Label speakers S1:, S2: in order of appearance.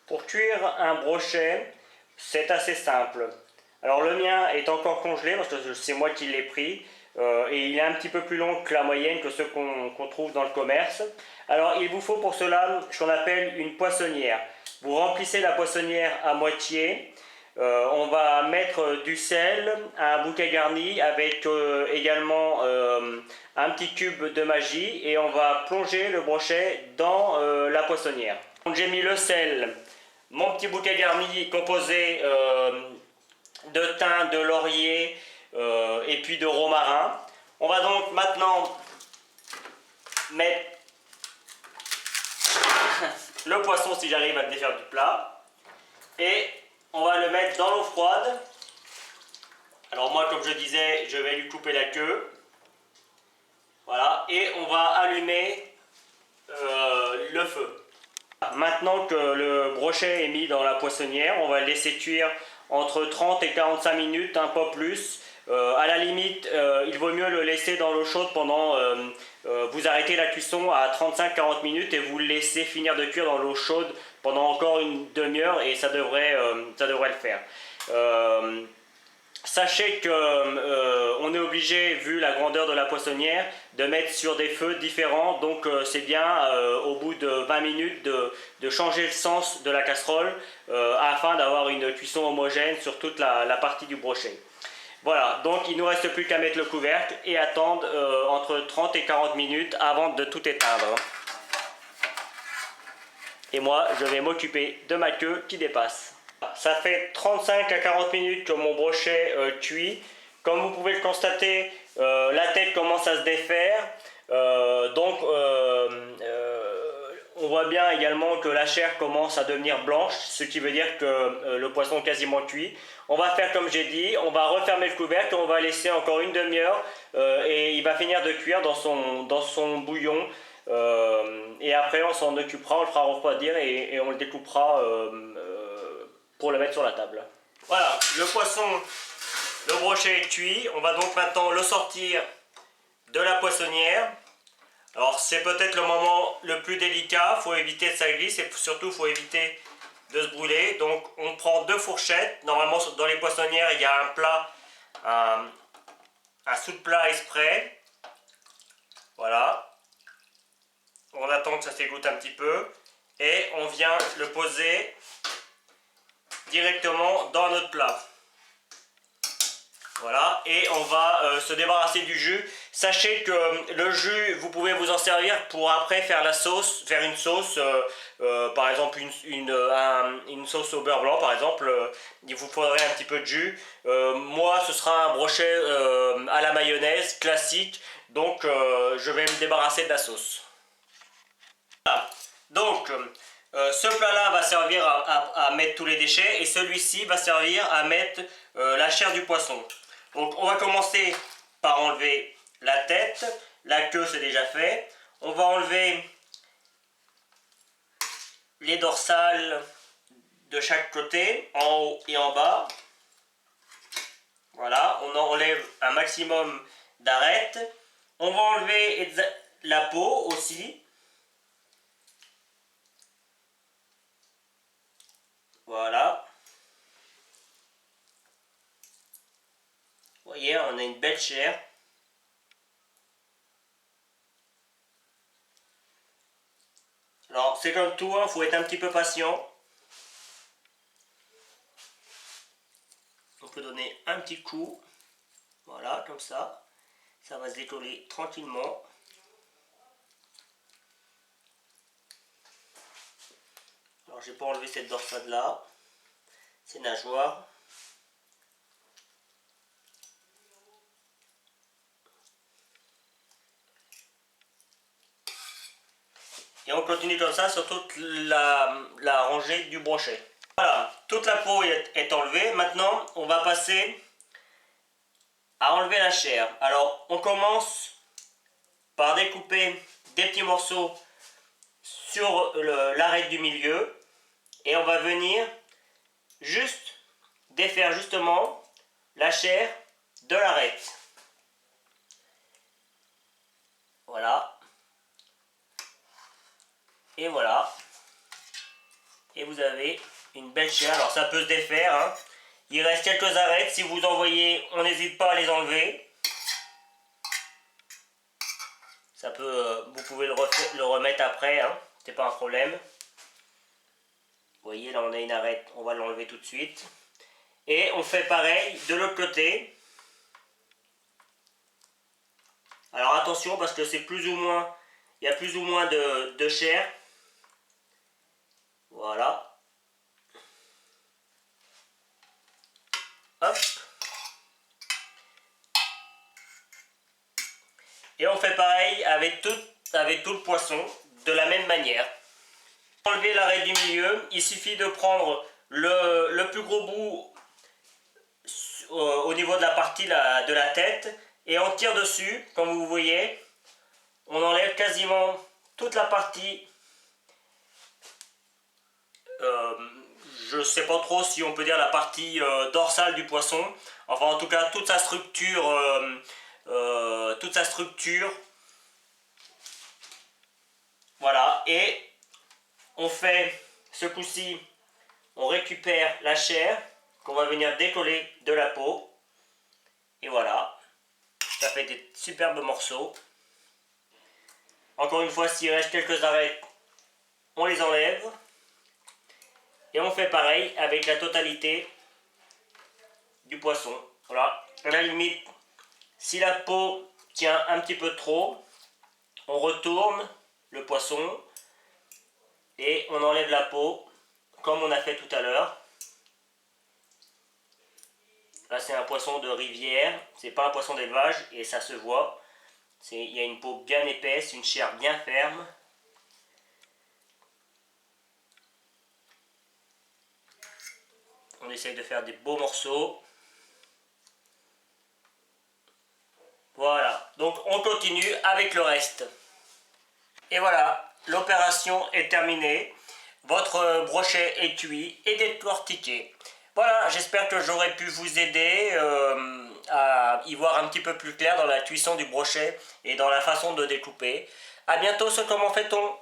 S1: Pour cuire un brochet, c'est assez simple. Alors le mien est encore congelé parce que c'est moi qui l'ai pris et il est un petit peu plus long que la moyenne, que ceux qu'on trouve dans le commerce. Alors il vous faut pour cela ce qu'on appelle une poissonnière. Vous remplissez la poissonnière à moitié. On va mettre du sel, un bouquet garni avec également un petit cube de magie et on va plonger le brochet dans la poissonnière. Donc j'ai mis le sel, mon petit bouquet garni composé de thym, de laurier et puis de romarin. On va donc maintenant mettre le poisson si j'arrive à le défaire du plat et on va le mettre dans l'eau froide. Alors moi, comme je disais, je vais lui couper la queue. Voilà, et on va allumer le feu. Maintenant que le brochet est mis dans la poissonnière, on va le laisser cuire entre 30 et 45 minutes, un peu plus. À la limite, il vaut mieux le laisser dans l'eau chaude pendant... vous arrêtez la cuisson à 35-40 minutes et vous le laissez finir de cuire dans l'eau chaude pendant encore une demi-heure et ça devrait le faire. Sachez qu'on est obligé, vu la grandeur de la poissonnière, de mettre sur des feux différents. Donc c'est bien au bout de 20 minutes de changer le sens de la casserole afin d'avoir une cuisson homogène sur toute la partie du brochet. Voilà, donc il ne nous reste plus qu'à mettre le couvercle et attendre entre 30 et 40 minutes avant de tout éteindre. Et moi, je vais m'occuper de ma queue qui dépasse. Ça fait 35 à 40 minutes que mon brochet cuit. Comme vous pouvez le constater, la tête commence à se défaire. On voit bien également que la chair commence à devenir blanche, ce qui veut dire que le poisson est quasiment cuit. On va faire comme j'ai dit, on va refermer le couvercle, on va laisser encore une demi-heure et il va finir de cuire dans son bouillon. Et après on s'en occupera, on le fera refroidir et on le découpera pour le mettre sur la table. Voilà, le brochet est cuit. On va donc maintenant le sortir de la poissonnière. Alors c'est peut-être le moment le plus délicat, il faut éviter que ça glisse et surtout il faut éviter de se brûler. Donc on prend 2 fourchettes. Normalement dans les poissonnières il y a un plat, un sous-plat exprès. Voilà. On attend que ça s'égoutte un petit peu et on vient le poser directement dans notre plat. Voilà, et on va se débarrasser du jus. Sachez que le jus, vous pouvez vous en servir pour après faire la sauce, faire une sauce, par exemple une sauce au beurre blanc par exemple, il vous faudrait un petit peu de jus. Moi ce sera un brochet à la mayonnaise classique, donc je vais me débarrasser de la sauce. Voilà. Donc ce plat-là va servir à mettre tous les déchets et celui-ci va servir à mettre la chair du poisson. Donc on va commencer par enlever la tête, la queue c'est déjà fait. On va enlever les dorsales de chaque côté, en haut et en bas. Voilà, on enlève un maximum d'arêtes. On va enlever la peau aussi. Voilà. Vous voyez, on a une belle chair. Alors, c'est comme tout, il faut être un petit peu patient. On peut donner un petit coup. Voilà, comme ça. Ça va se décoller tranquillement. Alors, je n'ai pas enlevé cette dorsale là. Ces nageoires. Et on continue comme ça sur toute la rangée du brochet. Voilà, toute la peau est enlevée. Maintenant, on va passer à enlever la chair. Alors, on commence par découper des petits morceaux sur l'arête du milieu. Et on va venir juste défaire justement la chair de l'arête. Voilà. Et voilà. et vous avez une belle chair. Alors ça peut se défaire, hein. Il reste quelques arêtes, si vous en voyez, on n'hésite pas à les enlever. Ça peut, vous pouvez le remettre après, hein. C'est pas un problème. Vous voyez, là on a une arête, on va l'enlever tout de suite. Et on fait pareil de l'autre côté. Alors attention parce que c'est plus ou moins, il y a plus ou moins de chair. Voilà. Hop. Et on fait pareil avec tout le poisson, de la même manière. Pour enlever l'arête du milieu, il suffit de prendre le plus gros bout au niveau de la partie de la tête et on tire dessus, comme vous voyez. On enlève quasiment toute la partie, je ne sais pas trop si on peut dire la partie dorsale du poisson. Enfin en tout cas toute sa structure, voilà. Et on fait ce coup-ci, on récupère la chair qu'on va venir décoller de la peau. Et voilà, ça fait des superbes morceaux. Encore une fois, s'il reste quelques arêtes, on les enlève. Et on fait pareil avec la totalité du poisson. Voilà, à la limite, si la peau tient un petit peu trop, on retourne le poisson et on enlève la peau comme on a fait tout à l'heure. Là c'est un poisson de rivière, c'est pas un poisson d'élevage et ça se voit. Il y a une peau bien épaisse, une chair bien ferme. On essaye de faire des beaux morceaux. Voilà, donc on continue avec le reste. Et voilà, l'opération est terminée. Votre brochet est cuit et décortiqué. Voilà, j'espère que j'aurai pu vous aider à y voir un petit peu plus clair dans la cuisson du brochet et dans la façon de découper. A bientôt sur Comment fait-on ?